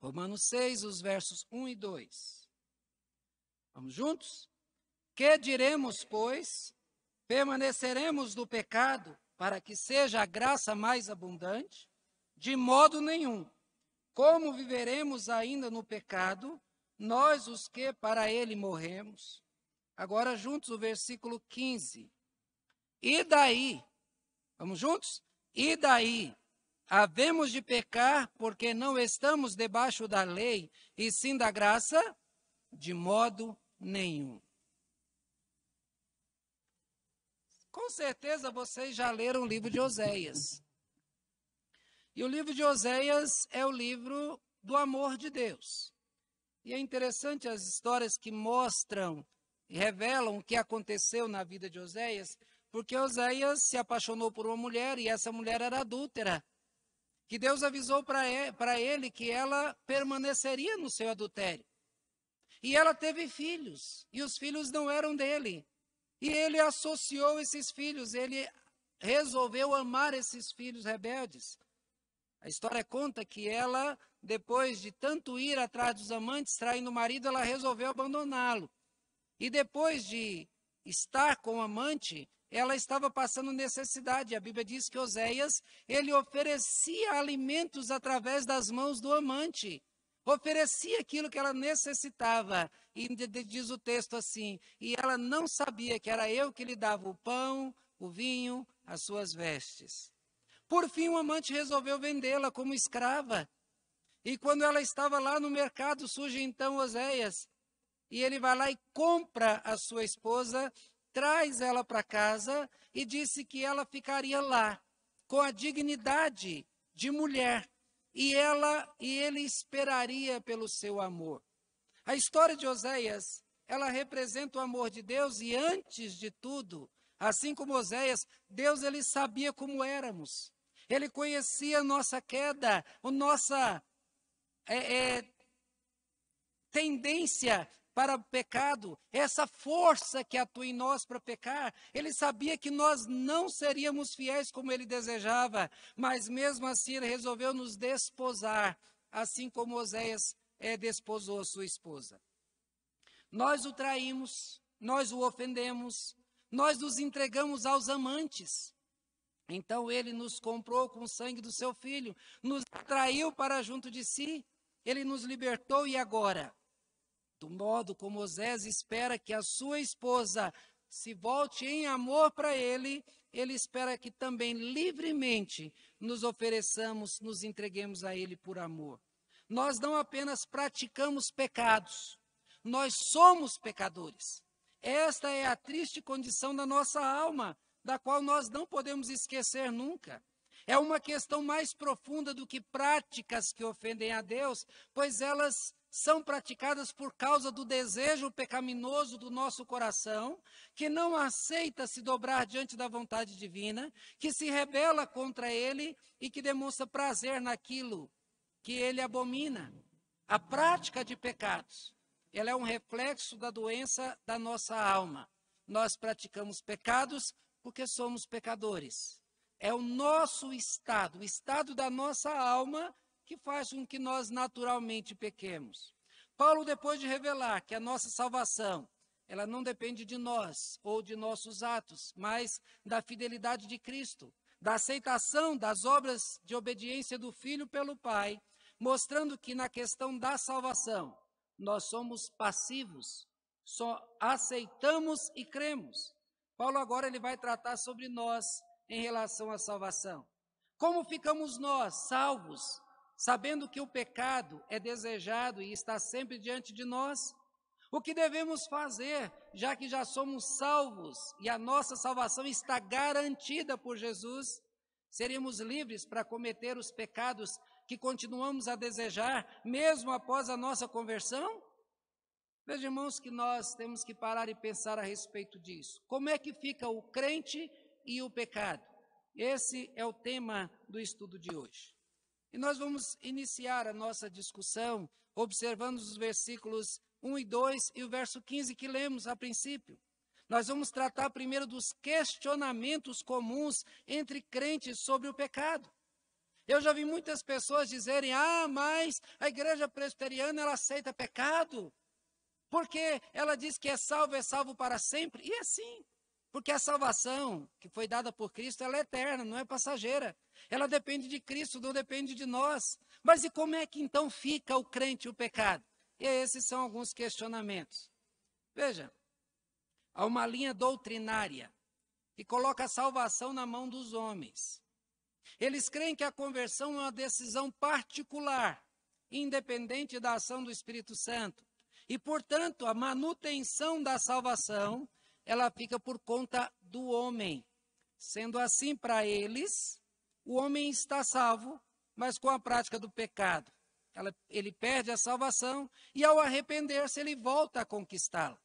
Romanos 6, os versos 1 e 2. Vamos juntos? Que diremos, pois? Permaneceremos no pecado para que seja a graça mais abundante? De modo nenhum. Como viveremos ainda no pecado, nós os que para ele morremos? Agora juntos o versículo 15. E daí? Vamos juntos? E daí? Havemos de pecar porque não estamos debaixo da lei, e sim da graça? De modo nenhum. Com certeza vocês já leram o livro de Oséias. E o livro de Oséias é o livro do amor de Deus. E é interessante as histórias que mostram e revelam o que aconteceu na vida de Oséias, porque Oséias se apaixonou por uma mulher e essa mulher era adúltera. Que Deus avisou para ele que ela permaneceria no seu adultério. E ela teve filhos, e os filhos não eram dele. E ele associou esses filhos, ele resolveu amar esses filhos rebeldes. A história conta que ela, depois de tanto ir atrás dos amantes, traindo o marido, ela resolveu abandoná-lo. E depois de estar com o amante, ela estava passando necessidade. A Bíblia diz que Oséias, ele oferecia alimentos através das mãos do amante. Oferecia aquilo que ela necessitava. E diz o texto assim, e ela não sabia que era eu que lhe dava o pão, o vinho, as suas vestes. Por fim, o amante resolveu vendê-la como escrava. E quando ela estava lá no mercado, surge então Oséias. E ele vai lá e compra a sua esposa, traz ela para casa e disse que ela ficaria lá, com a dignidade de mulher. E ele esperaria pelo seu amor. A história de Oséias, ela representa o amor de Deus e antes de tudo, assim como Oséias, Deus ele sabia como éramos. Ele conhecia a nossa queda, a nossa tendência para o pecado, essa força que atua em nós para pecar. Ele sabia que nós não seríamos fiéis como ele desejava, mas mesmo assim ele resolveu nos desposar, assim como Oséias desposou sua esposa. Nós o traímos, nós o ofendemos, nós nos entregamos aos amantes. Então ele nos comprou com o sangue do seu filho, nos atraiu para junto de si, ele nos libertou e agora, do modo como Oséias espera que a sua esposa se volte em amor para ele, ele espera que também livremente nos ofereçamos, nos entreguemos a ele por amor. Nós não apenas praticamos pecados, nós somos pecadores. Esta é a triste condição da nossa alma, da qual nós não podemos esquecer nunca. É uma questão mais profunda do que práticas que ofendem a Deus, pois elas são praticadas por causa do desejo pecaminoso do nosso coração, que não aceita se dobrar diante da vontade divina, que se rebela contra ele e que demonstra prazer naquilo que ele abomina. A prática de pecados, ela é um reflexo da doença da nossa alma. Nós praticamos pecados porque somos pecadores. É o nosso estado, o estado da nossa alma, que faz com que nós naturalmente pequemos. Paulo, depois de revelar que a nossa salvação, ela não depende de nós ou de nossos atos, mas da fidelidade de Cristo, da aceitação das obras de obediência do Filho pelo Pai, mostrando que na questão da salvação, nós somos passivos, só aceitamos e cremos. Paulo agora ele vai tratar sobre nós em relação à salvação. Como ficamos nós salvos, sabendo que o pecado é desejado e está sempre diante de nós? O que devemos fazer, já que já somos salvos e a nossa salvação está garantida por Jesus? Seríamos livres para cometer os pecados que continuamos a desejar, mesmo após a nossa conversão? Veja, irmãos, que nós temos que parar e pensar a respeito disso. Como é que fica o crente e o pecado? Esse é o tema do estudo de hoje. E nós vamos iniciar a nossa discussão observando os versículos 1 e 2 e o verso 15 que lemos a princípio. Nós vamos tratar primeiro dos questionamentos comuns entre crentes sobre o pecado. Eu já vi muitas pessoas dizerem, mas a igreja presbiteriana, ela aceita pecado, porque ela diz que é salvo para sempre. E é assim, porque a salvação que foi dada por Cristo, ela é eterna, não é passageira. Ela depende de Cristo, não depende de nós. Mas e como é que então fica o crente e o pecado? E esses são alguns questionamentos. Veja, há uma linha doutrinária que coloca a salvação na mão dos homens. Eles creem que a conversão é uma decisão particular, independente da ação do Espírito Santo. E, portanto, a manutenção da salvação, ela fica por conta do homem. Sendo assim, para eles, o homem está salvo, mas com a prática do pecado. Ele perde a salvação e, ao arrepender-se, ele volta a conquistá-la.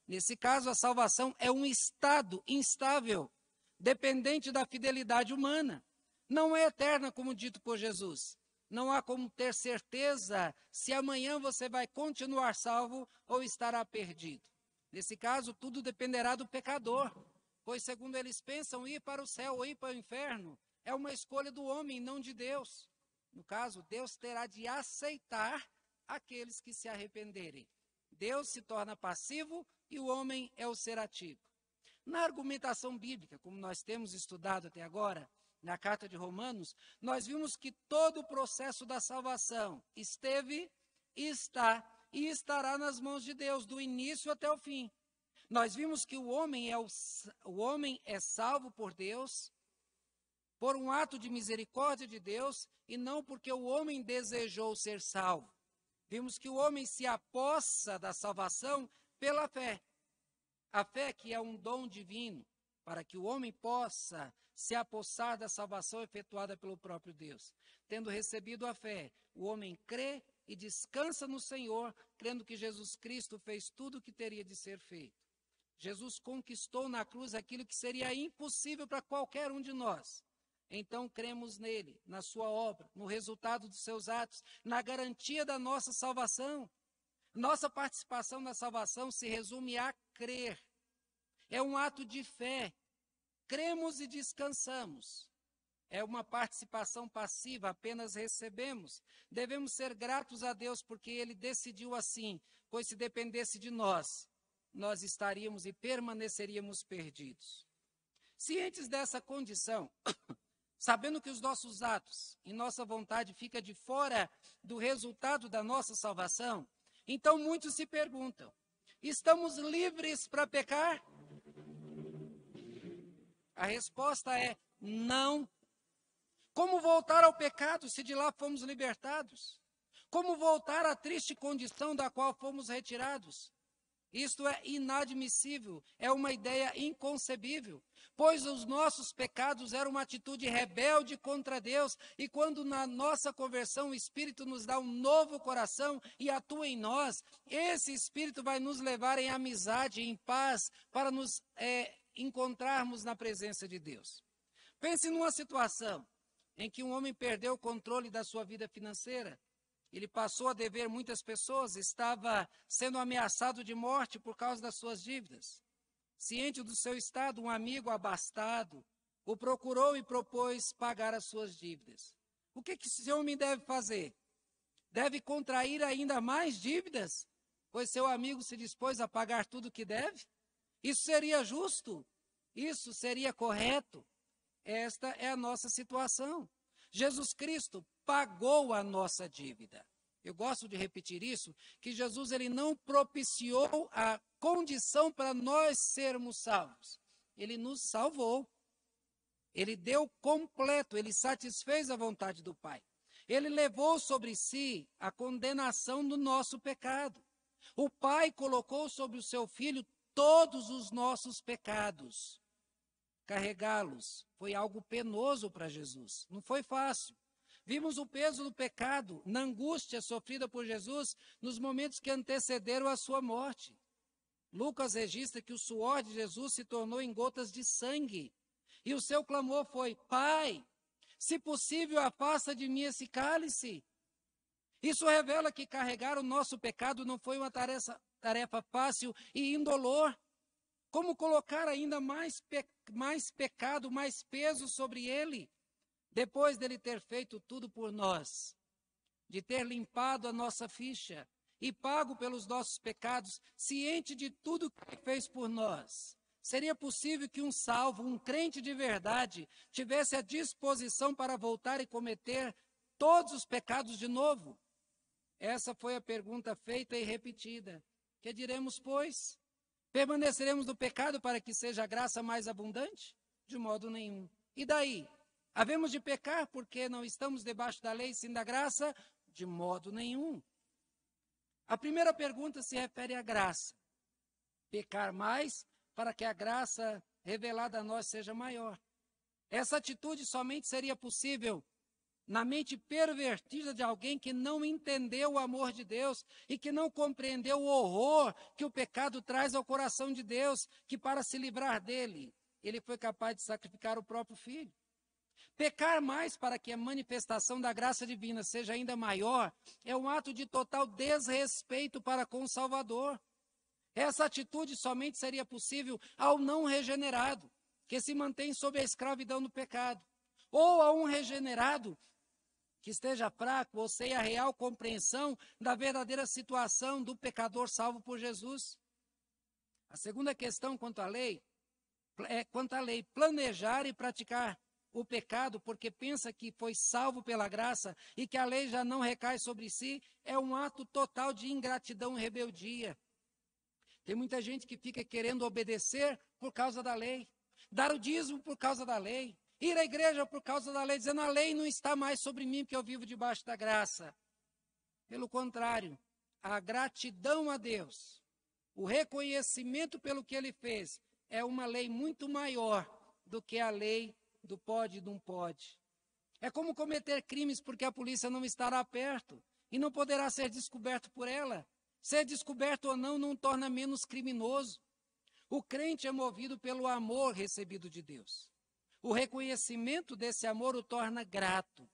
Nesse caso, a salvação é um estado instável, dependente da fidelidade humana. Não é eterna, como dito por Jesus. Não há como ter certeza se amanhã você vai continuar salvo ou estará perdido. Nesse caso, tudo dependerá do pecador, pois, segundo eles pensam, ir para o céu ou ir para o inferno é uma escolha do homem, não de Deus. No caso, Deus terá de aceitar aqueles que se arrependerem. Deus se torna passivo e o homem é o ser ativo. Na argumentação bíblica, como nós temos estudado até agora, na carta de Romanos, nós vimos que todo o processo da salvação esteve, está e estará nas mãos de Deus, do início até o fim. Nós vimos que o homem é salvo por Deus, por um ato de misericórdia de Deus, e não porque o homem desejou ser salvo. Vimos que o homem se apossa da salvação pela fé. A fé que é um dom divino, para que o homem possa se apossar da salvação efetuada pelo próprio Deus. Tendo recebido a fé, o homem crê e descansa no Senhor, crendo que Jesus Cristo fez tudo o que teria de ser feito. Jesus conquistou na cruz aquilo que seria impossível para qualquer um de nós. Então cremos nele, na sua obra, no resultado dos seus atos, na garantia da nossa salvação. Nossa participação na salvação se resume a crer. É um ato de fé. Cremos e descansamos. É uma participação passiva, apenas recebemos. Devemos ser gratos a Deus porque Ele decidiu assim, pois se dependesse de nós, nós estaríamos e permaneceríamos perdidos. Cientes dessa condição, sabendo que os nossos atos e nossa vontade fica de fora do resultado da nossa salvação, então muitos se perguntam, estamos livres para pecar? A resposta é não. Como voltar ao pecado se de lá fomos libertados? Como voltar à triste condição da qual fomos retirados? Isto é inadmissível, é uma ideia inconcebível, pois os nossos pecados eram uma atitude rebelde contra Deus, e quando na nossa conversão o Espírito nos dá um novo coração e atua em nós, esse Espírito vai nos levar em amizade, em paz, para nos encontrarmos na presença de Deus. Pense numa situação em que um homem perdeu o controle da sua vida financeira. Ele passou a dever muitas pessoas, estava sendo ameaçado de morte por causa das suas dívidas. Ciente do seu estado, um amigo abastado o procurou e propôs pagar as suas dívidas. O que esse homem deve fazer? Deve contrair ainda mais dívidas, pois seu amigo se dispôs a pagar tudo o que deve? Isso seria justo? Isso seria correto? Esta é a nossa situação. Jesus Cristo pagou a nossa dívida. Eu gosto de repetir isso, que Jesus ele não propiciou a condição para nós sermos salvos. Ele nos salvou. Ele deu completo, ele satisfez a vontade do Pai. Ele levou sobre si a condenação do nosso pecado. O Pai colocou sobre o seu Filho todos os nossos pecados. Carregá-los foi algo penoso para Jesus, não foi fácil. Vimos o peso do pecado na angústia sofrida por Jesus nos momentos que antecederam a sua morte. Lucas registra que o suor de Jesus se tornou em gotas de sangue. E o seu clamor foi, Pai, se possível, afasta de mim esse cálice. Isso revela que carregar o nosso pecado não foi uma tarefa fácil e indolor. Como colocar ainda mais pecado, mais peso sobre ele? depois dele ter feito tudo por nós, de ter limpado a nossa ficha e pago pelos nossos pecados, ciente de tudo que ele fez por nós, seria possível que um salvo, um crente de verdade, tivesse a disposição para voltar e cometer todos os pecados de novo? Essa foi a pergunta feita e repetida. Que diremos, pois? Permaneceremos no pecado para que seja a graça mais abundante? De modo nenhum. E daí? Havemos de pecar porque não estamos debaixo da lei, sim da graça? De modo nenhum. A primeira pergunta se refere à graça. Pecar mais para que a graça revelada a nós seja maior. Essa atitude somente seria possível na mente pervertida de alguém que não entendeu o amor de Deus e que não compreendeu o horror que o pecado traz ao coração de Deus, que para se livrar dele, ele foi capaz de sacrificar o próprio filho. Pecar mais para que a manifestação da graça divina seja ainda maior é um ato de total desrespeito para com o Salvador. Essa atitude somente seria possível ao não regenerado, que se mantém sob a escravidão do pecado, ou a um regenerado que esteja fraco ou sem a real compreensão da verdadeira situação do pecador salvo por Jesus. A segunda questão quanto à lei, planejar e praticar o pecado porque pensa que foi salvo pela graça e que a lei já não recai sobre si, é um ato total de ingratidão e rebeldia. Tem muita gente que fica querendo obedecer por causa da lei, dar o dízimo por causa da lei, ir à igreja por causa da lei, dizendo a lei não está mais sobre mim porque eu vivo debaixo da graça. Pelo contrário, a gratidão a Deus, o reconhecimento pelo que ele fez, é uma lei muito maior do que a lei do pode e não pode. É como cometer crimes porque a polícia não estará perto e não poderá ser descoberto por ela. Ser descoberto ou não torna menos criminoso. O crente é movido pelo amor recebido de Deus. O reconhecimento desse amor o torna grato.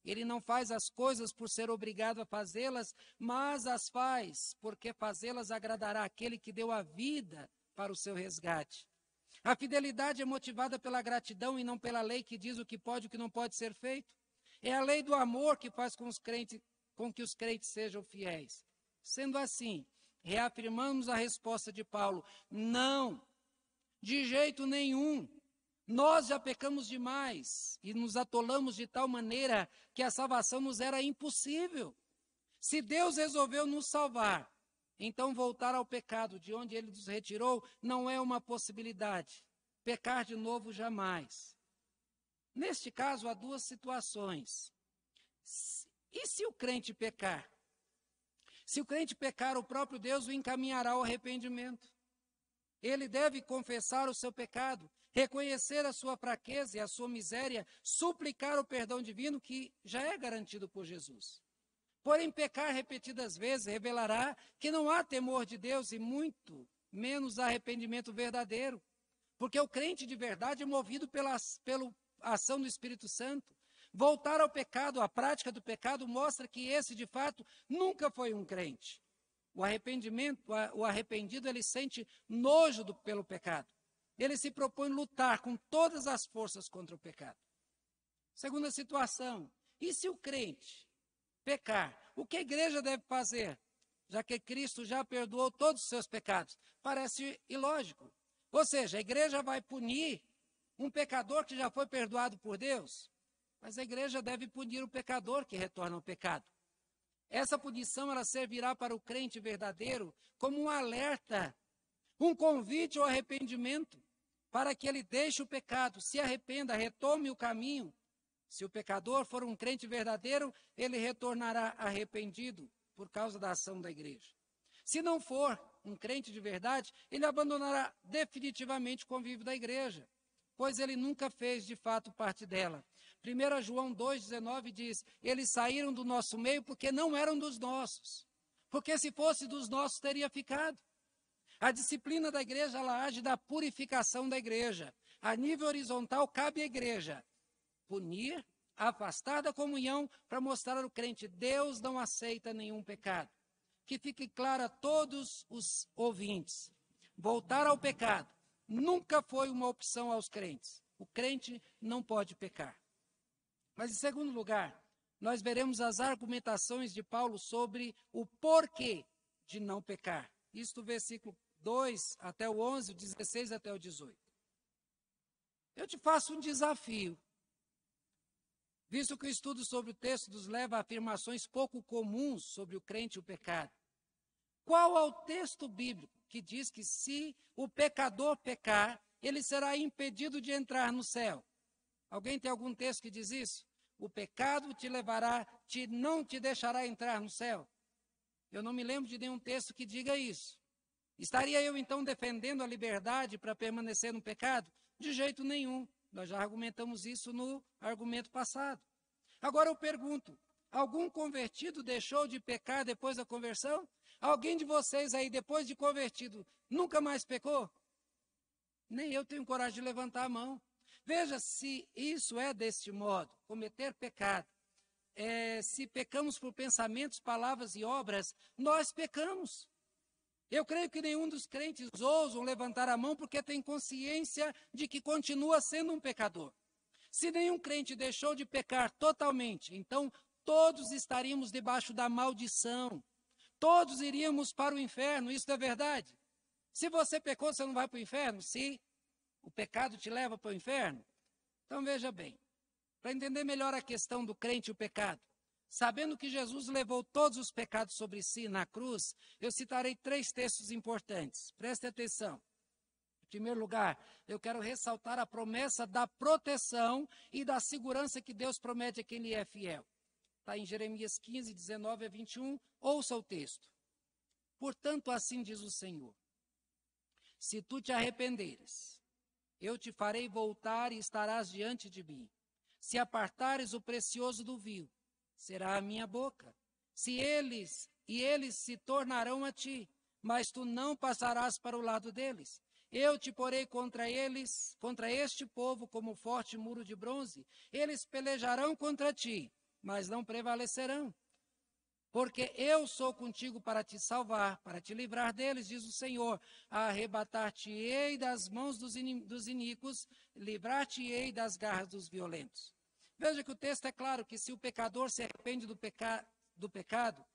Ele não faz as coisas por ser obrigado a fazê-las, mas as faz porque fazê-las agradará aquele que deu a vida para o seu resgate. A fidelidade é motivada pela gratidão e não pela lei que diz o que pode e o que não pode ser feito. É a lei do amor que faz com que os crentes sejam fiéis. Sendo assim, reafirmamos a resposta de Paulo: não, de jeito nenhum. Nós já pecamos demais e nos atolamos de tal maneira que a salvação nos era impossível. Se Deus resolveu nos salvar, então voltar ao pecado de onde ele nos retirou não é uma possibilidade. Pecar de novo jamais. Neste caso, há duas situações. E se o crente pecar? Se o crente pecar, o próprio Deus o encaminhará ao arrependimento. Ele deve confessar o seu pecado, reconhecer a sua fraqueza e a sua miséria, suplicar o perdão divino que já é garantido por Jesus. Porém, pecar repetidas vezes revelará que não há temor de Deus e muito menos arrependimento verdadeiro. Porque o crente de verdade é movido pela ação do Espírito Santo. Voltar ao pecado, à prática do pecado, mostra que esse, de fato, nunca foi um crente. O arrependido, ele sente nojo pelo pecado. Ele se propõe lutar com todas as forças contra o pecado. Segunda situação, e se o crente pecar, o que a igreja deve fazer? Já que Cristo já perdoou todos os seus pecados. Parece ilógico. Ou seja, a igreja vai punir um pecador que já foi perdoado por Deus? Mas a igreja deve punir o pecador que retorna ao pecado. Essa punição ela servirá para o crente verdadeiro como um alerta, um convite ao arrependimento, para que ele deixe o pecado, se arrependa, retome o caminho. Se o pecador for um crente verdadeiro, ele retornará arrependido por causa da ação da igreja. Se não for um crente de verdade, ele abandonará definitivamente o convívio da igreja, pois ele nunca fez de fato parte dela. 1 João 2,19 diz, eles saíram do nosso meio porque não eram dos nossos, porque se fosse dos nossos teria ficado. A disciplina da igreja, ela age da purificação da igreja. A nível horizontal, cabe à igreja punir, afastar da comunhão para mostrar ao crente, Deus não aceita nenhum pecado. Que fique claro a todos os ouvintes, voltar ao pecado nunca foi uma opção aos crentes. O crente não pode pecar. Mas, em segundo lugar, nós veremos as argumentações de Paulo sobre o porquê de não pecar. Isto do versículo 2 até o 11, o 16 até o 18. Eu te faço um desafio. Visto que o estudo sobre o texto nos leva a afirmações pouco comuns sobre o crente e o pecado, qual é o texto bíblico que diz que se o pecador pecar, ele será impedido de entrar no céu? Alguém tem algum texto que diz isso? O pecado não te deixará entrar no céu. Eu não me lembro de nenhum texto que diga isso. Estaria eu então defendendo a liberdade para permanecer no pecado? De jeito nenhum. Nós já argumentamos isso no argumento passado. Agora eu pergunto, algum convertido deixou de pecar depois da conversão? Alguém de vocês aí, depois de convertido, nunca mais pecou? Nem eu tenho coragem de levantar a mão. Veja, se isso é deste modo, cometer pecado, se pecamos por pensamentos, palavras e obras, nós pecamos. Eu creio que nenhum dos crentes ousam levantar a mão porque tem consciência de que continua sendo um pecador. Se nenhum crente deixou de pecar totalmente, então todos estaríamos debaixo da maldição. Todos iríamos para o inferno, isso é verdade. Se você pecou, você não vai para o inferno? Se o pecado te leva para o inferno? Então veja bem, para entender melhor a questão do crente e o pecado, sabendo que Jesus levou todos os pecados sobre si na cruz, eu citarei 3 textos importantes. Preste atenção. Em primeiro lugar, eu quero ressaltar a promessa da proteção e da segurança que Deus promete a quem lhe é fiel. Está em Jeremias 15, 19 a 21. Ouça o texto. Portanto, assim diz o Senhor: se tu te arrependeres, eu te farei voltar e estarás diante de mim. Se apartares o precioso do vil, será a minha boca. Eles se tornarão a ti, mas tu não passarás para o lado deles. Eu te porei contra eles, contra este povo, como forte muro de bronze. Eles pelejarão contra ti, mas não prevalecerão. Porque eu sou contigo para te salvar, para te livrar deles, diz o Senhor. Arrebatar-te-ei das mãos dos iníquos, livrar-te-ei das garras dos violentos. Veja que o texto é claro que se o pecador se arrepende do pecado,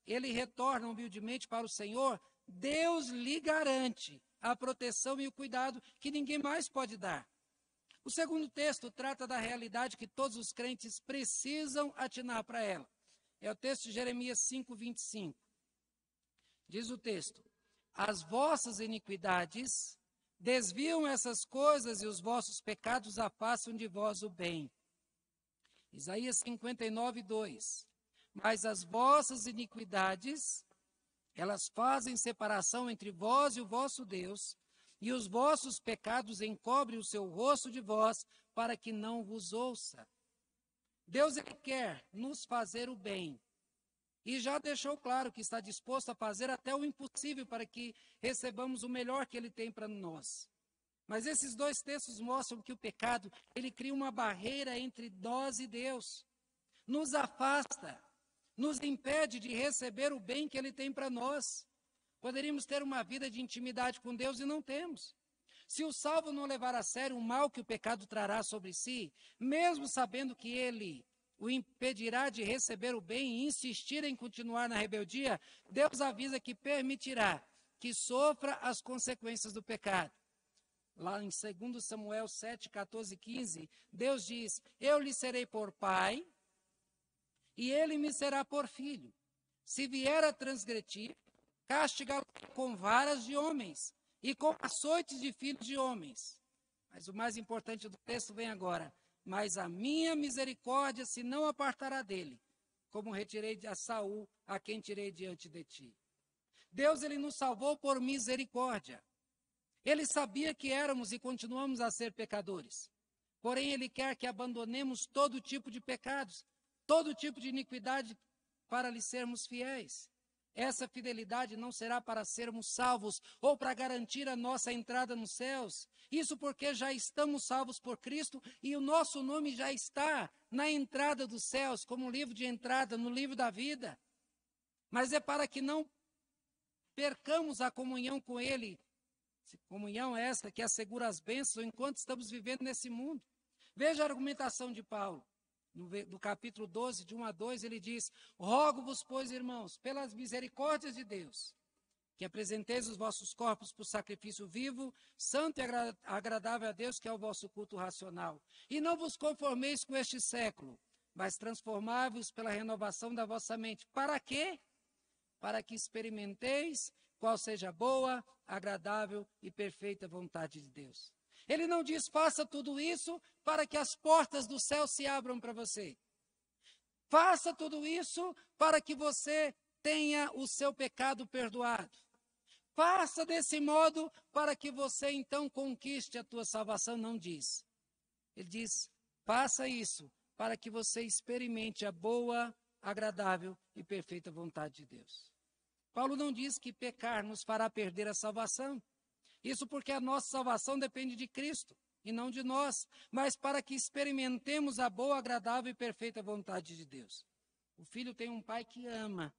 ele retorna humildemente para o Senhor, Deus lhe garante a proteção e o cuidado que ninguém mais pode dar. O segundo texto trata da realidade que todos os crentes precisam atinar para ela. É o texto de Jeremias 5, 25. Diz o texto: as vossas iniquidades desviam essas coisas e os vossos pecados afastam de vós o bem. Isaías 59, 2. Mas as vossas iniquidades, elas fazem separação entre vós e o vosso Deus, e os vossos pecados encobrem o seu rosto de vós, para que não vos ouça. Deus, ele quer nos fazer o bem, e já deixou claro que está disposto a fazer até o impossível para que recebamos o melhor que ele tem para nós. Mas esses 2 textos mostram que o pecado, ele cria uma barreira entre nós e Deus, nos afasta, nos impede de receber o bem que ele tem para nós. Poderíamos ter uma vida de intimidade com Deus e não temos. Se o salvo não levar a sério o mal que o pecado trará sobre si, mesmo sabendo que ele o impedirá de receber o bem e insistir em continuar na rebeldia, Deus avisa que permitirá que sofra as consequências do pecado. Lá em 2 Samuel 7, 14 e 15, Deus diz: eu lhe serei por pai e ele me será por filho. Se vier a transgredir, castigá-lo com varas de homens e com açoites de filhos de homens. Mas o mais importante do texto vem agora: mas a minha misericórdia se não apartará dele, como retirei a Saul, a quem tirei diante de ti. Deus, ele nos salvou por misericórdia. Ele sabia que éramos e continuamos a ser pecadores. Porém, ele quer que abandonemos todo tipo de pecados, todo tipo de iniquidade para lhe sermos fiéis. Essa fidelidade não será para sermos salvos ou para garantir a nossa entrada nos céus. Isso porque já estamos salvos por Cristo e o nosso nome já está na entrada dos céus, como livro de entrada no livro da vida. Mas é para que não percamos a comunhão com Ele. Comunhão essa que assegura as bênçãos enquanto estamos vivendo nesse mundo. Veja a argumentação de Paulo. no capítulo 12, de 1 a 2, ele diz: rogo-vos, pois, irmãos, pelas misericórdias de Deus, que apresenteis os vossos corpos por sacrifício vivo, santo e agradável a Deus, que é o vosso culto racional. E não vos conformeis com este século, mas transformai-vos pela renovação da vossa mente. Para quê? Para que experimenteis qual seja a boa, agradável e perfeita vontade de Deus. Ele não diz: faça tudo isso para que as portas do céu se abram para você. Faça tudo isso para que você tenha o seu pecado perdoado. Faça desse modo para que você então conquiste a tua salvação. Não diz. Ele diz: faça isso para que você experimente a boa, agradável e perfeita vontade de Deus. Paulo não diz que pecar nos fará perder a salvação. Isso porque a nossa salvação depende de Cristo e não de nós, mas para que experimentemos a boa, agradável e perfeita vontade de Deus. O filho tem um pai que ama,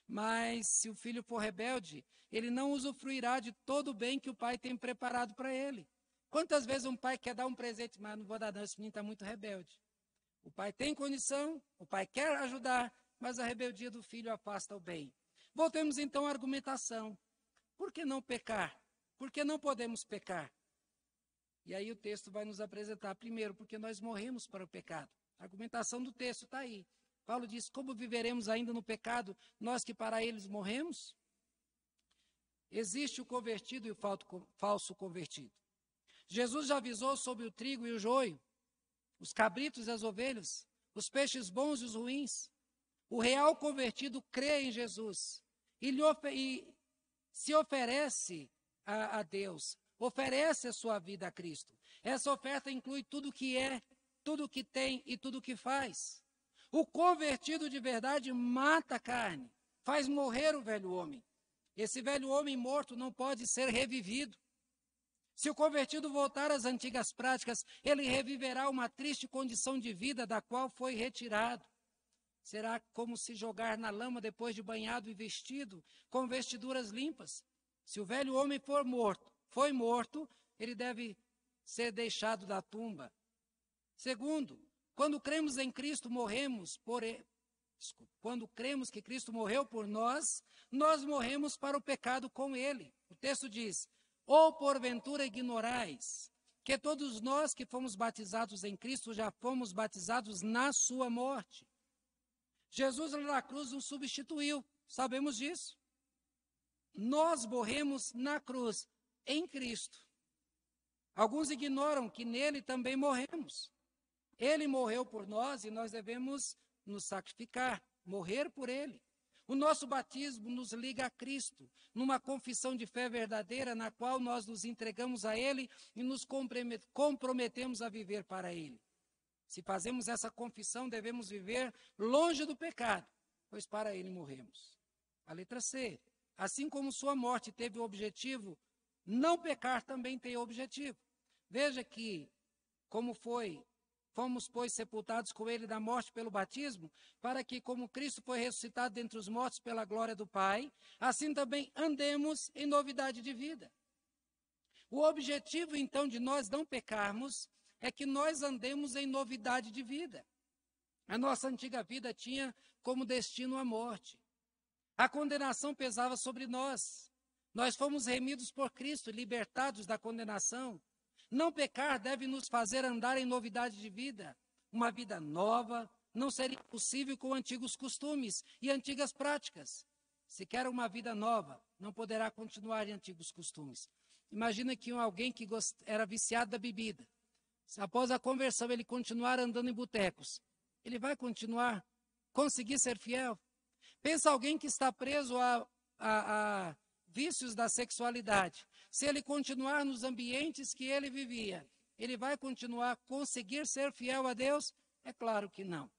mas se o filho for rebelde, ele não usufruirá de todo o bem que o pai tem preparado para ele. Quantas vezes um pai quer dar um presente, mas não vou dar não, esse menino está muito rebelde. O pai tem condição, o pai quer ajudar, mas a rebeldia do filho afasta o bem. Voltemos então à argumentação. Por que não pecar? Por que não podemos pecar? E aí o texto vai nos apresentar, primeiro, porque nós morremos para o pecado. A argumentação do texto está aí. Paulo diz: como viveremos ainda no pecado, nós que para eles morremos? Existe o convertido e o falso convertido. Jesus já avisou sobre o trigo e o joio, os cabritos e as ovelhas, os peixes bons e os ruins. O real convertido crê em Jesus e se oferece a Deus, oferece a sua vida a Cristo. Essa oferta inclui tudo que é, tudo que tem e tudo que faz. O convertido de verdade mata a carne, faz morrer o velho homem. Esse velho homem morto não pode ser revivido. Se o convertido voltar às antigas práticas, ele reviverá uma triste condição de vida da qual foi retirado. Será como se jogar na lama depois de banhado e vestido com vestiduras limpas. Se o velho homem foi morto, ele deve ser deixado da tumba. Segundo, quando cremos em Cristo, quando cremos que Cristo morreu por nós, nós morremos para o pecado com ele. O texto diz: ou porventura ignorais que todos nós que fomos batizados em Cristo já fomos batizados na sua morte. Jesus na cruz nos substituiu, sabemos disso. Nós morremos na cruz, em Cristo. Alguns ignoram que nele também morremos. Ele morreu por nós e nós devemos nos sacrificar, morrer por ele. O nosso batismo nos liga a Cristo, numa confissão de fé verdadeira, na qual nós nos entregamos a ele e nos comprometemos a viver para ele. Se fazemos essa confissão, devemos viver longe do pecado, pois para ele morremos. A letra C. Assim como sua morte teve o objetivo, não pecar também tem o objetivo. Veja que, fomos, pois, sepultados com ele na morte pelo batismo, para que, como Cristo foi ressuscitado dentre os mortos pela glória do Pai, assim também andemos em novidade de vida. O objetivo, então, de nós não pecarmos é que nós andemos em novidade de vida. A nossa antiga vida tinha como destino a morte. A condenação pesava sobre nós. Nós fomos remidos por Cristo, libertados da condenação. Não pecar deve nos fazer andar em novidade de vida. Uma vida nova não seria possível com antigos costumes e antigas práticas. Se quer uma vida nova, não poderá continuar em antigos costumes. Imagina que alguém que era viciado da bebida, após a conversão, ele continuar andando em botecos. Ele vai conseguir ser fiel? Pensa alguém que está preso a vícios da sexualidade. Se ele continuar nos ambientes que ele vivia, ele vai conseguir ser fiel a Deus? É claro que não.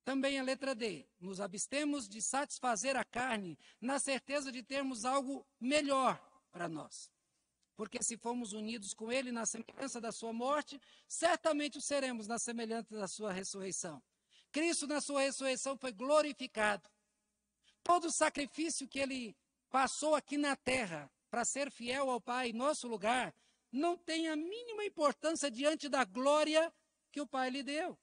Também a letra D. Nos abstemos de satisfazer a carne na certeza de termos algo melhor para nós. Porque se fomos unidos com ele na semelhança da sua morte, certamente o seremos na semelhança da sua ressurreição. Cristo na sua ressurreição foi glorificado. Todo o sacrifício que ele passou aqui na terra para ser fiel ao Pai em nosso lugar, não tem a mínima importância diante da glória que o Pai lhe deu.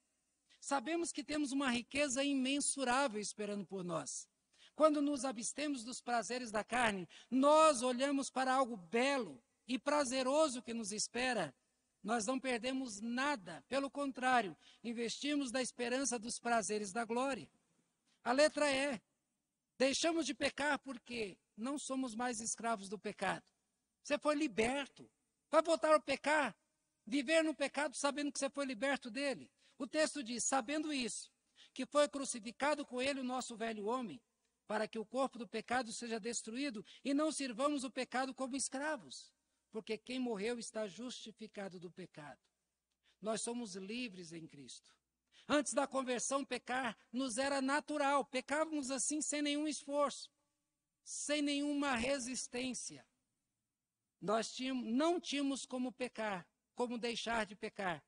Sabemos que temos uma riqueza imensurável esperando por nós. Quando nos abstemos dos prazeres da carne, nós olhamos para algo belo e prazeroso que nos espera. Nós não perdemos nada, pelo contrário, investimos na esperança dos prazeres da glória. A letra E. Deixamos de pecar porque não somos mais escravos do pecado. Você foi liberto. Vai voltar ao pecar? Viver no pecado sabendo que você foi liberto dele. O texto diz, sabendo isso, que foi crucificado com ele o nosso velho homem, para que o corpo do pecado seja destruído e não sirvamos o pecado como escravos, porque quem morreu está justificado do pecado. Nós somos livres em Cristo. Antes da conversão, pecar nos era natural, pecávamos assim sem nenhum esforço, sem nenhuma resistência. Não tínhamos como pecar, como deixar de pecar.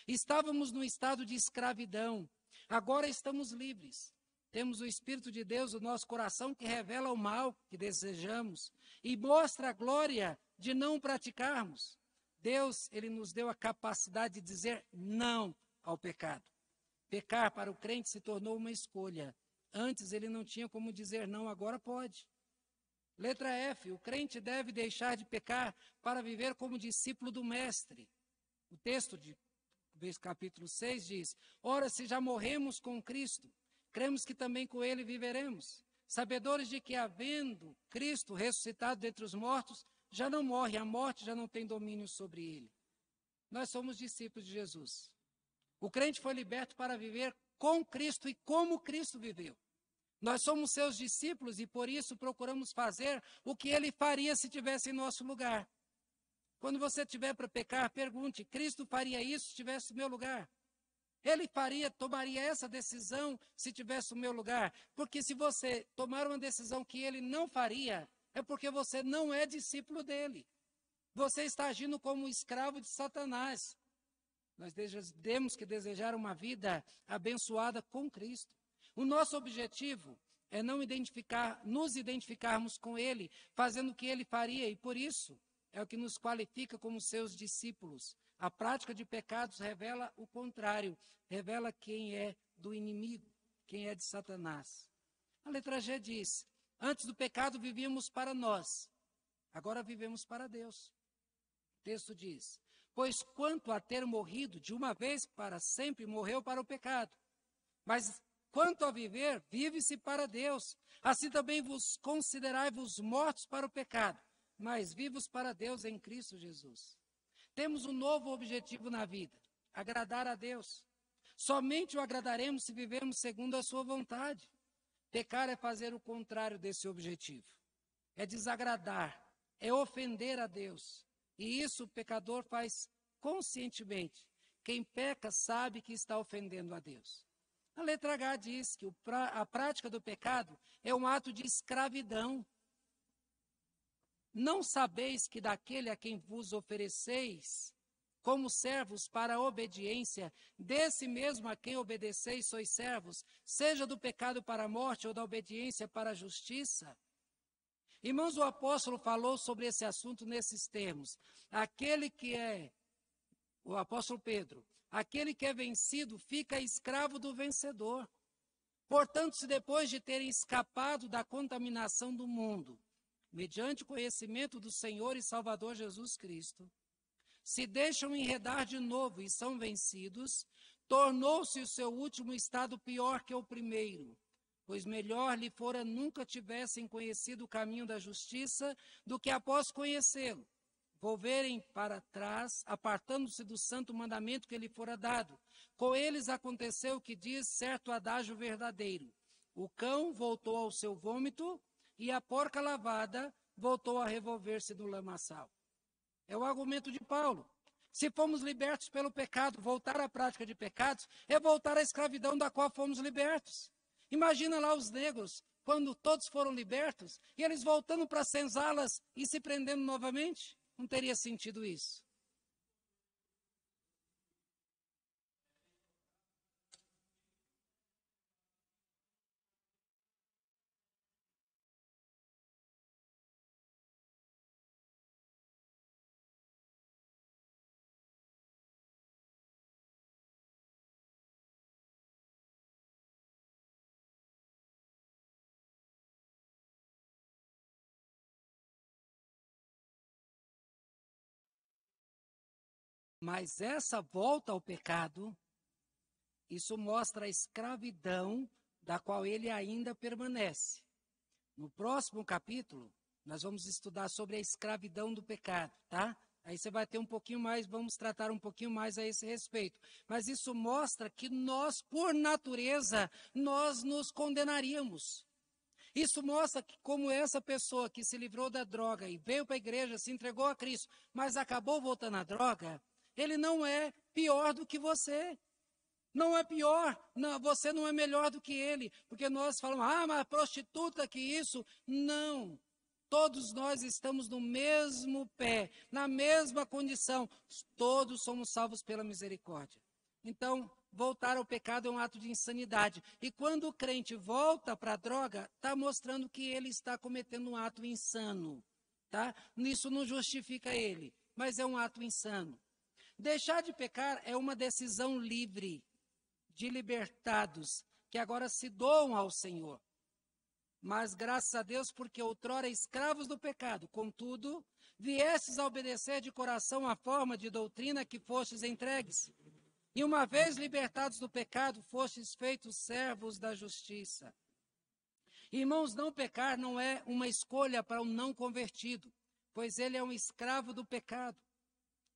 Estávamos no estado de escravidão, agora estamos livres. Temos o Espírito de Deus no nosso coração que revela o mal que desejamos e mostra a glória de não praticarmos. Deus, ele nos deu a capacidade de dizer não ao pecado. Pecar para o crente se tornou uma escolha. Antes ele não tinha como dizer não, agora pode. Letra F, o crente deve deixar de pecar para viver como discípulo do Mestre. O texto de capítulo 6 diz, ora, se já morremos com Cristo, cremos que também com ele viveremos, sabedores de que, havendo Cristo ressuscitado dentre os mortos, já não morre, a morte já não tem domínio sobre ele. Nós somos discípulos de Jesus. O crente foi liberto para viver com Cristo e como Cristo viveu. Nós somos seus discípulos e por isso procuramos fazer o que ele faria se tivesse em nosso lugar. Quando você tiver para pecar, pergunte, Cristo faria isso se tivesse no meu lugar? Ele tomaria essa decisão se tivesse no meu lugar? Porque se você tomar uma decisão que ele não faria, é porque você não é discípulo dele. Você está agindo como um escravo de Satanás. Nós temos que desejar uma vida abençoada com Cristo. O nosso objetivo é nos identificarmos com ele, fazendo o que ele faria, e por isso é o que nos qualifica como seus discípulos. A prática de pecados revela o contrário, revela quem é do inimigo, quem é de Satanás. A letra G diz, antes do pecado vivíamos para nós, agora vivemos para Deus. O texto diz, pois quanto a ter morrido de uma vez para sempre, morreu para o pecado. Mas quanto a viver, vive-se para Deus. Assim também vos considerai-vos mortos para o pecado, mas vivos para Deus em Cristo Jesus. Temos um novo objetivo na vida, agradar a Deus. Somente o agradaremos se vivermos segundo a sua vontade. Pecar é fazer o contrário desse objetivo. É desagradar, é ofender a Deus. E isso o pecador faz conscientemente. Quem peca sabe que está ofendendo a Deus. A letra H diz que a prática do pecado é um ato de escravidão. Não sabeis que daquele a quem vos ofereceis como servos para a obediência, desse mesmo a quem obedeceis sois servos, seja do pecado para a morte ou da obediência para a justiça? Irmãos, o apóstolo falou sobre esse assunto nesses termos. O apóstolo Pedro, aquele que é vencido fica escravo do vencedor. Portanto, se depois de terem escapado da contaminação do mundo, mediante o conhecimento do Senhor e Salvador Jesus Cristo, se deixam enredar de novo e são vencidos, tornou-se o seu último estado pior que o primeiro. Pois melhor lhe fora nunca tivessem conhecido o caminho da justiça do que após conhecê-lo, volverem para trás, apartando-se do santo mandamento que lhe fora dado. Com eles aconteceu o que diz certo adágio verdadeiro. O cão voltou ao seu vômito e a porca lavada voltou a revolver-se no lamaçal. É o argumento de Paulo. Se fomos libertos pelo pecado, voltar à prática de pecados é voltar à escravidão da qual fomos libertos. Imagina lá os negros, quando todos foram libertos, e eles voltando para as senzalas e se prendendo novamente? Não teria sentido isso. Mas essa volta ao pecado, isso mostra a escravidão da qual ele ainda permanece. No próximo capítulo, nós vamos estudar sobre a escravidão do pecado, tá? Aí você vai ter um pouquinho mais, vamos tratar um pouquinho mais a esse respeito. Mas isso mostra que nós, por natureza, nós nos condenaríamos. Isso mostra que como essa pessoa que se livrou da droga e veio para a igreja, se entregou a Cristo, mas acabou voltando à droga, ele não é pior do que você. Não é pior, não, você não é melhor do que ele, porque nós falamos, mas prostituta que isso. Não, todos nós estamos no mesmo pé, na mesma condição, todos somos salvos pela misericórdia. Então, voltar ao pecado é um ato de insanidade, e quando o crente volta para a droga, está mostrando que ele está cometendo um ato insano, tá? Isso não justifica ele, mas é um ato insano. Deixar de pecar é uma decisão livre, de libertados, que agora se doam ao Senhor. Mas graças a Deus, porque outrora escravos do pecado, contudo, viestes a obedecer de coração a forma de doutrina que fostes entregues. E uma vez libertados do pecado, fostes feitos servos da justiça. Irmãos, não pecar não é uma escolha para um não convertido, pois ele é um escravo do pecado,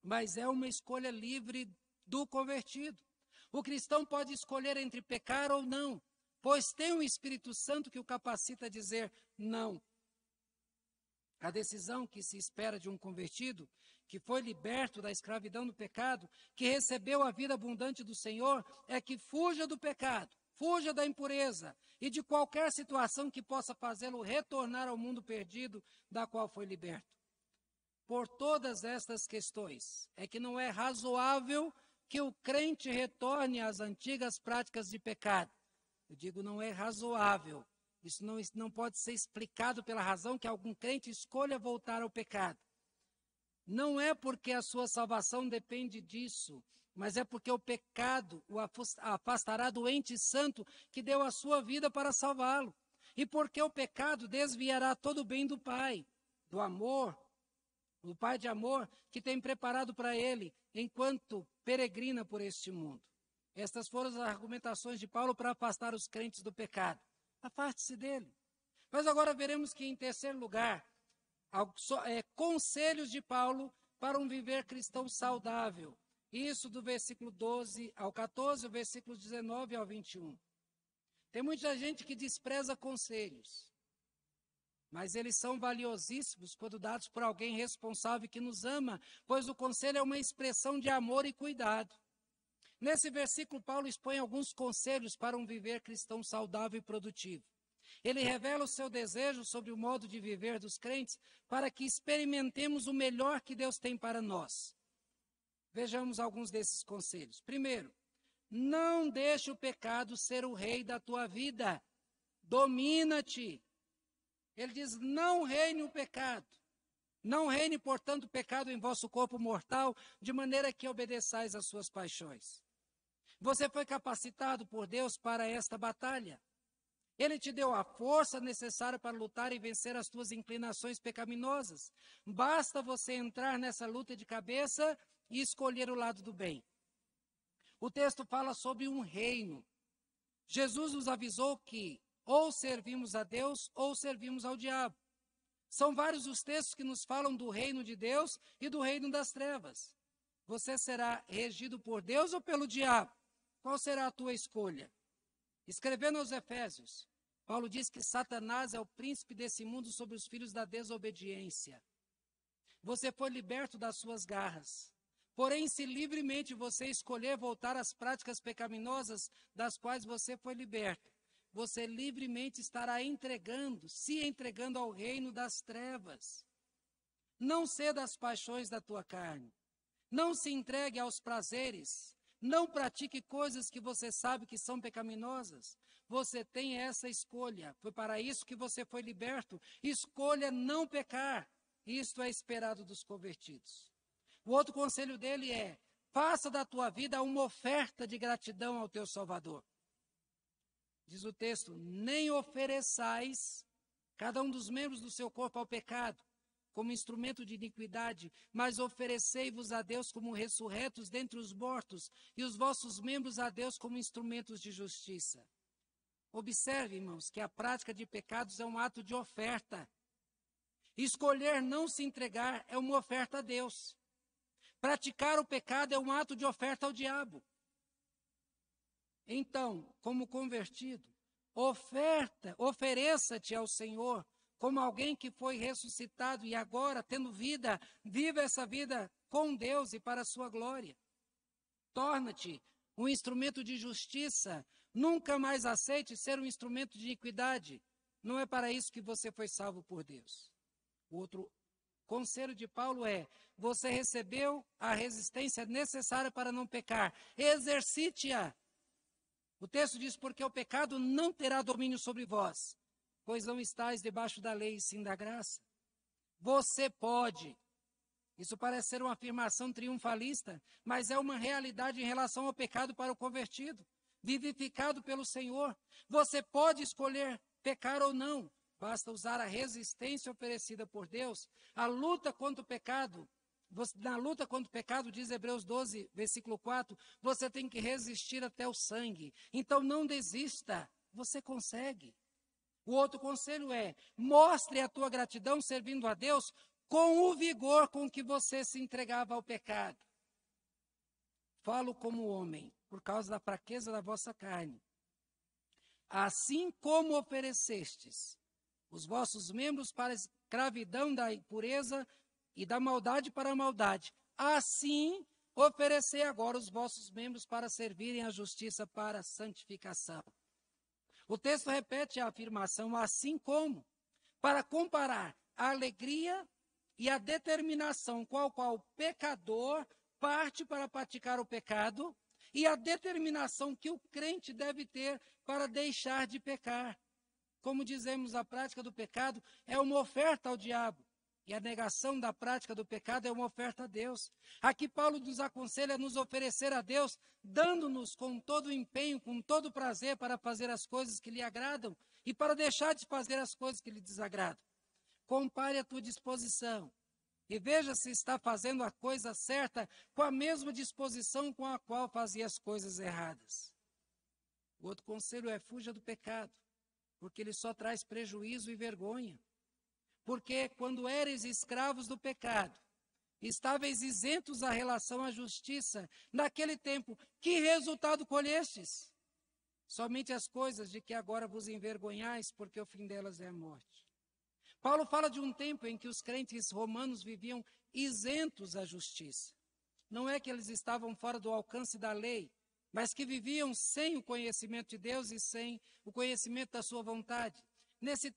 mas é uma escolha livre do convertido. O cristão pode escolher entre pecar ou não, pois tem um Espírito Santo que o capacita a dizer não. A decisão que se espera de um convertido, que foi liberto da escravidão do pecado, que recebeu a vida abundante do Senhor, é que fuja do pecado, fuja da impureza e de qualquer situação que possa fazê-lo retornar ao mundo perdido da qual foi liberto. Por todas estas questões, é que não é razoável que o crente retorne às antigas práticas de pecado. Eu digo, não é razoável. Isso não pode ser explicado pela razão que algum crente escolha voltar ao pecado. Não é porque a sua salvação depende disso, mas é porque o pecado o afastará do ente santo que deu a sua vida para salvá-lo. E porque o pecado desviará todo o bem do Pai, do amor, o Pai de amor que tem preparado para ele enquanto peregrina por este mundo. Estas foram as argumentações de Paulo para afastar os crentes do pecado. Afaste-se dele. Mas agora veremos que, em terceiro lugar, conselhos de Paulo para um viver cristão saudável. Isso do versículo 12 ao 14, o versículo 19 ao 21. Tem muita gente que despreza conselhos, mas eles são valiosíssimos quando dados por alguém responsável que nos ama, pois o conselho é uma expressão de amor e cuidado. Nesse versículo, Paulo expõe alguns conselhos para um viver cristão saudável e produtivo. Ele revela o seu desejo sobre o modo de viver dos crentes para que experimentemos o melhor que Deus tem para nós. Vejamos alguns desses conselhos. Primeiro, não deixe o pecado ser o rei da tua vida. Domina-te. Ele diz, não reine o pecado. Não reine, portanto, o pecado em vosso corpo mortal, de maneira que obedeçais às suas paixões. Você foi capacitado por Deus para esta batalha. Ele te deu a força necessária para lutar e vencer as tuas inclinações pecaminosas. Basta você entrar nessa luta de cabeça e escolher o lado do bem. O texto fala sobre um reino. Jesus nos avisou que ou servimos a Deus ou servimos ao diabo. São vários os textos que nos falam do reino de Deus e do reino das trevas. Você será regido por Deus ou pelo diabo? Qual será a tua escolha? Escrevendo aos Efésios, Paulo diz que Satanás é o príncipe desse mundo sobre os filhos da desobediência. Você foi liberto das suas garras. Porém, se livremente você escolher voltar às práticas pecaminosas das quais você foi liberto, você livremente estará se entregando ao reino das trevas. Não ceda às paixões da tua carne. Não se entregue aos prazeres. Não pratique coisas que você sabe que são pecaminosas. Você tem essa escolha. Foi para isso que você foi liberto. Escolha não pecar. Isto é esperado dos convertidos. O outro conselho dele é: faça da tua vida uma oferta de gratidão ao teu Salvador. Diz o texto, nem ofereçais cada um dos membros do seu corpo ao pecado, como instrumento de iniquidade, mas oferecei-vos a Deus como ressurretos dentre os mortos, e os vossos membros a Deus como instrumentos de justiça. Observe, irmãos, que a prática de pecados é um ato de oferta. Escolher não se entregar é uma oferta a Deus. Praticar o pecado é um ato de oferta ao diabo. Então, como convertido, ofereça-te ao Senhor como alguém que foi ressuscitado e agora, tendo vida, viva essa vida com Deus e para a sua glória. Torna-te um instrumento de justiça. Nunca mais aceite ser um instrumento de iniquidade. Não é para isso que você foi salvo por Deus. O outro conselho de Paulo é: você recebeu a resistência necessária para não pecar. Exercite-a. O texto diz: porque o pecado não terá domínio sobre vós, pois não estáis debaixo da lei, sim da graça. Você pode. Isso parece ser uma afirmação triunfalista, mas é uma realidade em relação ao pecado para o convertido, vivificado pelo Senhor. Você pode escolher pecar ou não, basta usar a resistência oferecida por Deus. A luta contra o pecado, na luta contra o pecado, diz Hebreus 12, versículo 4, você tem que resistir até o sangue. Então não desista, você consegue. O outro conselho é: mostre a tua gratidão servindo a Deus com o vigor com que você se entregava ao pecado. Falo como homem, por causa da fraqueza da vossa carne. Assim como oferecestes os vossos membros para a escravidão da impureza e da maldade para a maldade, assim oferecei agora os vossos membros para servirem à justiça para a santificação. O texto repete a afirmação assim como, para comparar a alegria e a determinação com a qual o pecador parte para praticar o pecado e a determinação que o crente deve ter para deixar de pecar. Como dizemos, a prática do pecado é uma oferta ao diabo. E a negação da prática do pecado é uma oferta a Deus. Aqui Paulo nos aconselha a nos oferecer a Deus, dando-nos com todo o empenho, com todo o prazer para fazer as coisas que lhe agradam e para deixar de fazer as coisas que lhe desagradam. Compare a tua disposição e veja se está fazendo a coisa certa com a mesma disposição com a qual fazia as coisas erradas. O outro conselho é: fuja do pecado, porque ele só traz prejuízo e vergonha. Porque quando eres escravos do pecado, estáveis isentos à relação à justiça, naquele tempo, que resultado colhestes? Somente as coisas de que agora vos envergonhais, porque o fim delas é a morte. Paulo fala de um tempo em que os crentes romanos viviam isentos à justiça. Não é que eles estavam fora do alcance da lei, mas que viviam sem o conhecimento de Deus e sem o conhecimento da sua vontade. Nesse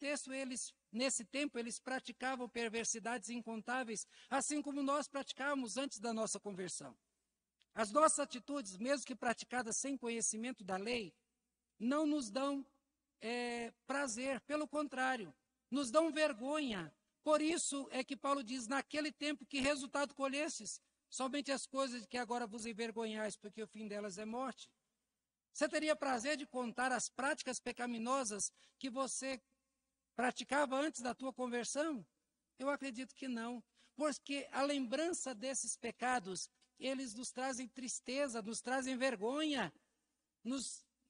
tempo, eles praticavam perversidades incontáveis, assim como nós praticávamos antes da nossa conversão. As nossas atitudes, mesmo que praticadas sem conhecimento da lei, não nos dão prazer, pelo contrário, nos dão vergonha. Por isso é que Paulo diz: naquele tempo, que resultado colhestes? Somente as coisas de que agora vos envergonhais, porque o fim delas é morte. Você teria prazer de contar as práticas pecaminosas que você praticava antes da tua conversão? Eu acredito que não, porque a lembrança desses pecados, eles nos trazem tristeza, nos trazem vergonha,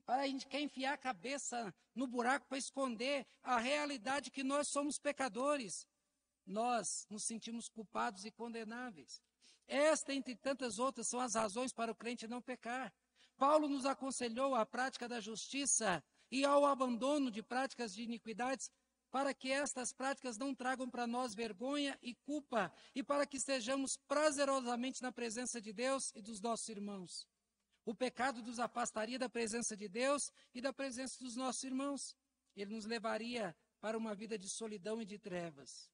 a gente quer enfiar a cabeça no buraco para esconder a realidade que nós somos pecadores. Nós nos sentimos culpados e condenáveis. Esta, entre tantas outras, são as razões para o crente não pecar. Paulo nos aconselhou à prática da justiça e ao abandono de práticas de iniquidades, para que estas práticas não tragam para nós vergonha e culpa, e para que estejamos prazerosamente na presença de Deus e dos nossos irmãos. O pecado nos afastaria da presença de Deus e da presença dos nossos irmãos. Ele nos levaria para uma vida de solidão e de trevas.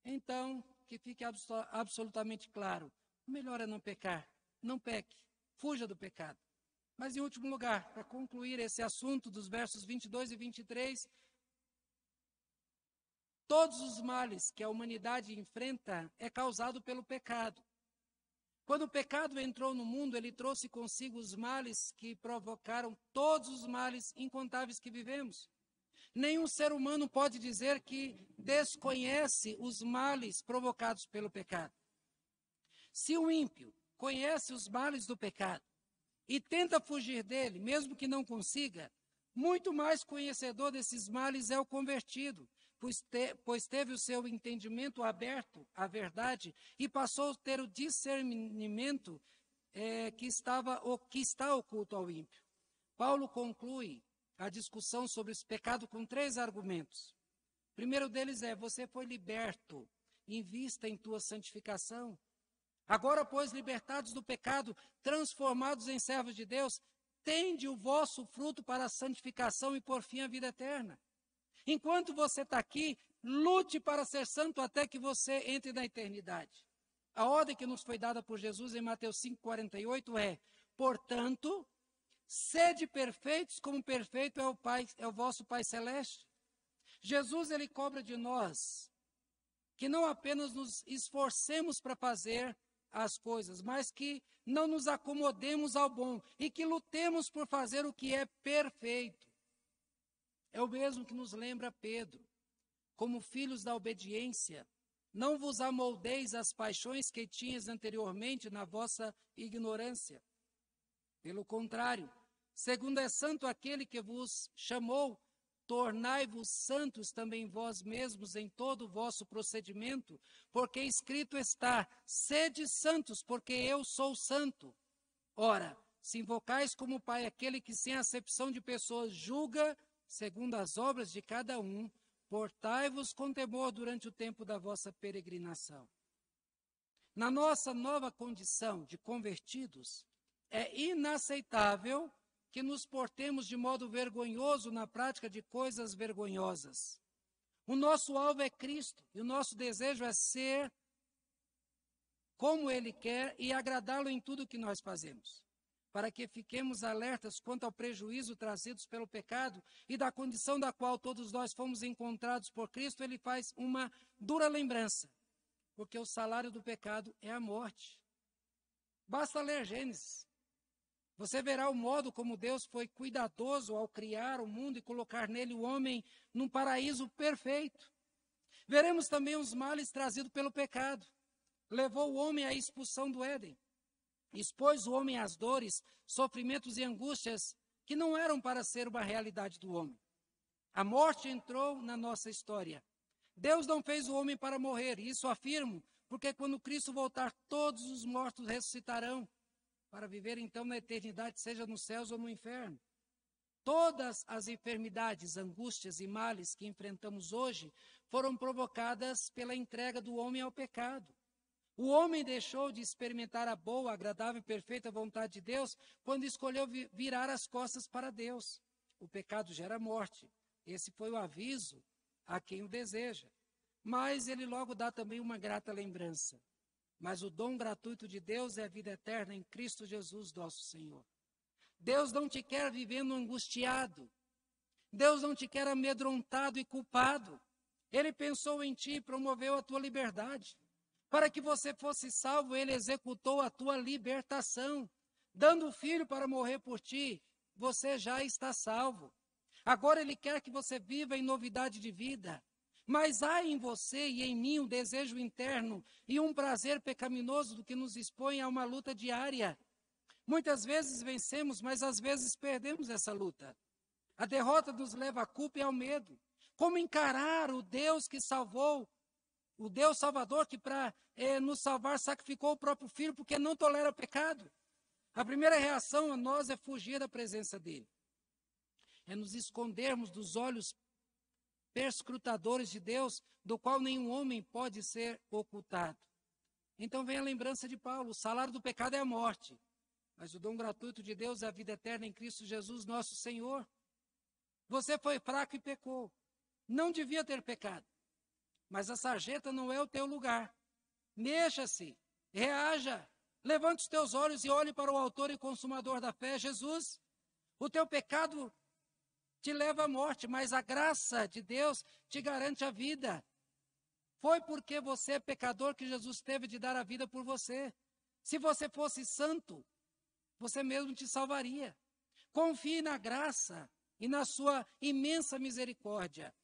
Então, que fique absolutamente claro: o melhor é não pecar. Não peque, fuja do pecado. Mas, em último lugar, para concluir esse assunto dos versos 22 e 23, todos os males que a humanidade enfrenta é causado pelo pecado. Quando o pecado entrou no mundo, ele trouxe consigo os males que provocaram todos os males incontáveis que vivemos. Nenhum ser humano pode dizer que desconhece os males provocados pelo pecado. Se o ímpio conhece os males do pecado e tenta fugir dele, mesmo que não consiga, muito mais conhecedor desses males é o convertido, pois teve o seu entendimento aberto à verdade e passou a ter o discernimento que está oculto ao ímpio. Paulo conclui a discussão sobre esse pecado com 3 argumentos. O primeiro deles é: você foi liberto, invista em tua santificação. Agora, pois, libertados do pecado, transformados em servos de Deus, tende o vosso fruto para a santificação e, por fim, a vida eterna. Enquanto você está aqui, lute para ser santo até que você entre na eternidade. A ordem que nos foi dada por Jesus em Mateus 5,48 é: portanto, sede perfeitos como perfeito é o vosso Pai Celeste. Jesus, ele cobra de nós que não apenas nos esforcemos para fazer as coisas, mas que não nos acomodemos ao bom e que lutemos por fazer o que é perfeito. É o mesmo que nos lembra Pedro: como filhos da obediência, não vos amoldeis às paixões que tinhas anteriormente na vossa ignorância. Pelo contrário, segundo é santo aquele que vos chamou, tornai-vos santos também vós mesmos em todo o vosso procedimento, porque escrito está: sede santos, porque eu sou santo. Ora, se invocais como Pai aquele que sem acepção de pessoas julga segundo as obras de cada um, portai-vos com temor durante o tempo da vossa peregrinação. Na nossa nova condição de convertidos, é inaceitável que nos portemos de modo vergonhoso na prática de coisas vergonhosas. O nosso alvo é Cristo e o nosso desejo é ser como Ele quer e agradá-lo em tudo que nós fazemos. Para que fiquemos alertas quanto ao prejuízo trazidos pelo pecado e da condição da qual todos nós fomos encontrados por Cristo, ele faz uma dura lembrança, porque o salário do pecado é a morte. Basta ler Gênesis. Você verá o modo como Deus foi cuidadoso ao criar o mundo e colocar nele o homem num paraíso perfeito. Veremos também os males trazidos pelo pecado. Levou o homem à expulsão do Éden. Expôs o homem às dores, sofrimentos e angústias que não eram para ser uma realidade do homem. A morte entrou na nossa história. Deus não fez o homem para morrer, e isso afirmo, porque quando Cristo voltar, todos os mortos ressuscitarão, para viver então na eternidade, seja nos céus ou no inferno. Todas as enfermidades, angústias e males que enfrentamos hoje foram provocadas pela entrega do homem ao pecado. O homem deixou de experimentar a boa, agradável e perfeita vontade de Deus quando escolheu virar as costas para Deus. O pecado gera morte. Esse foi o aviso a quem o deseja. Mas ele logo dá também uma grata lembrança. Mas o dom gratuito de Deus é a vida eterna em Cristo Jesus, nosso Senhor. Deus não te quer vivendo angustiado. Deus não te quer amedrontado e culpado. Ele pensou em ti e promoveu a tua liberdade. Para que você fosse salvo, ele executou a tua libertação. Dando o filho para morrer por ti, você já está salvo. Agora ele quer que você viva em novidade de vida. Mas há em você e em mim um desejo interno e um prazer pecaminoso do que nos expõe a uma luta diária. Muitas vezes vencemos, mas às vezes perdemos essa luta. A derrota nos leva à culpa e ao medo. Como encarar o Deus que salvou, o Deus Salvador que para nos salvar sacrificou o próprio Filho porque não tolera pecado? A primeira reação a nós é fugir da presença dele. É nos escondermos dos olhos perscrutadores de Deus, do qual nenhum homem pode ser ocultado. Então vem a lembrança de Paulo: o salário do pecado é a morte, mas o dom gratuito de Deus é a vida eterna em Cristo Jesus, nosso Senhor. Você foi fraco e pecou. Não devia ter pecado. Mas a sarjeta não é o teu lugar. Mexa-se, reaja, levante os teus olhos e olhe para o autor e consumador da fé, Jesus. O teu pecado te leva à morte, mas a graça de Deus te garante a vida. Foi porque você é pecador que Jesus teve de dar a vida por você. Se você fosse santo, você mesmo te salvaria. Confie na graça e na sua imensa misericórdia.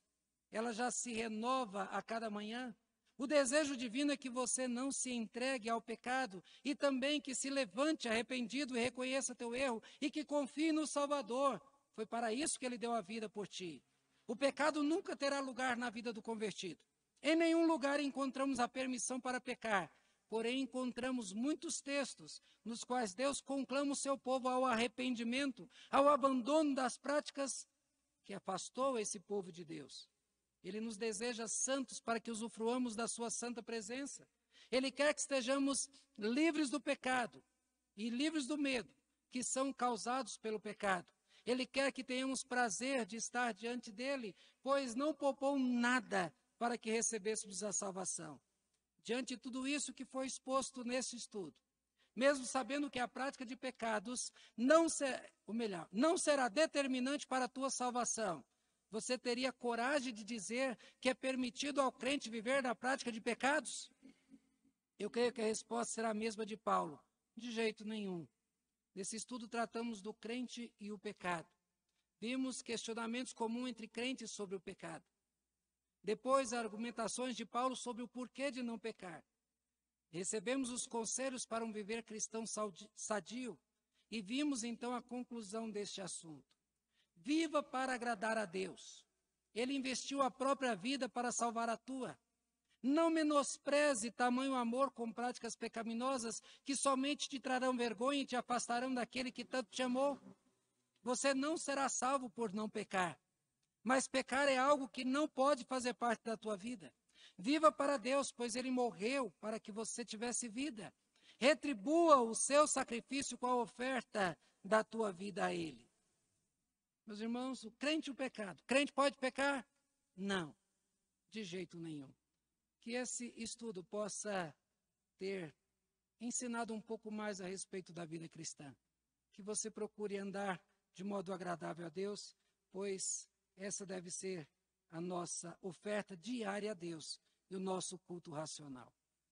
ela já se renova a cada manhã. O desejo divino é que você não se entregue ao pecado e também que se levante arrependido e reconheça teu erro e que confie no Salvador. Foi para isso que ele deu a vida por ti. O pecado nunca terá lugar na vida do convertido. Em nenhum lugar encontramos a permissão para pecar, porém encontramos muitos textos nos quais Deus conclama o seu povo ao arrependimento, ao abandono das práticas que afastou esse povo de Deus. Ele nos deseja santos para que usufruamos da sua santa presença. Ele quer que estejamos livres do pecado e livres do medo que são causados pelo pecado. Ele quer que tenhamos prazer de estar diante dele, pois não poupou nada para que recebêssemos a salvação. Diante de tudo isso que foi exposto nesse estudo, mesmo sabendo que a prática de pecados não será determinante para a tua salvação, você teria coragem de dizer que é permitido ao crente viver na prática de pecados? Eu creio que a resposta será a mesma de Paulo. De jeito nenhum. Nesse estudo tratamos do crente e o pecado. Vimos questionamentos comuns entre crentes sobre o pecado. Depois, argumentações de Paulo sobre o porquê de não pecar. Recebemos os conselhos para um viver cristão sadio e vimos então a conclusão deste assunto. Viva para agradar a Deus. Ele investiu a própria vida para salvar a tua. Não menospreze tamanho amor com práticas pecaminosas que somente te trarão vergonha e te afastarão daquele que tanto te amou. Você não será salvo por não pecar. Mas pecar é algo que não pode fazer parte da tua vida. Viva para Deus, pois Ele morreu para que você tivesse vida. Retribua o seu sacrifício com a oferta da tua vida a Ele. Meus irmãos, o crente e o pecado. Crente pode pecar? Não, de jeito nenhum. Que esse estudo possa ter ensinado um pouco mais a respeito da vida cristã. Que você procure andar de modo agradável a Deus, pois essa deve ser a nossa oferta diária a Deus e o nosso culto racional.